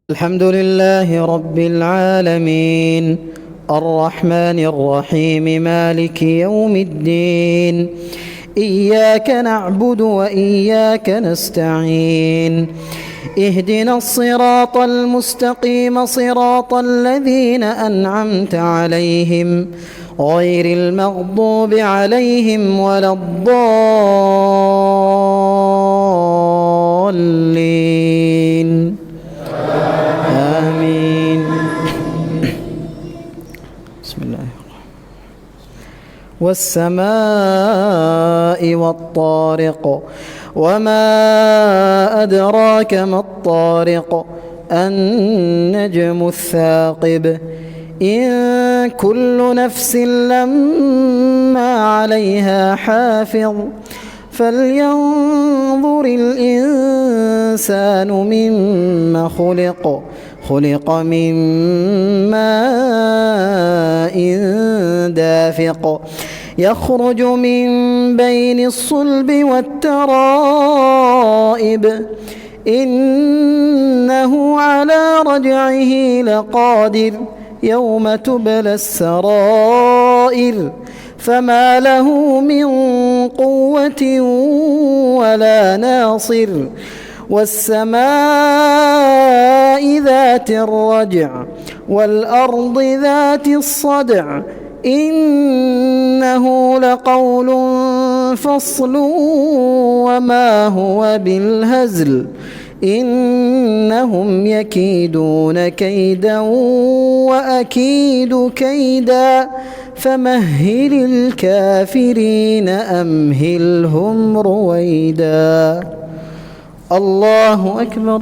الحمد لله رب العالمين الرحمن الرحيم مالك يوم الدين إياك نعبد وإياك نستعين اهدنا الصراط المستقيم صراط الذين أنعمت عليهم غير المغضوب عليهم ولا الضالين آمين. بسم الله الرحمن الرحيم. والسماء والطارق وما أدراك ما الطارق النجم الثاقب إن كل نفس لما عليها حافظ فلينظر الإنسان مما خلق من ماء دافق يخرج من بين الصلب والترائب إنه على رجعه لقادر يوم تبلى السرائر فما له من قوة ولا ناصر والسماء ذات الرجع والأرض ذات الصدع إنه لقول فصل وما هو بالهزل إنهم يكيدون كيدا وأكيد كيدا فمهل الكافرين أمهلهم رويدا. الله أكبر.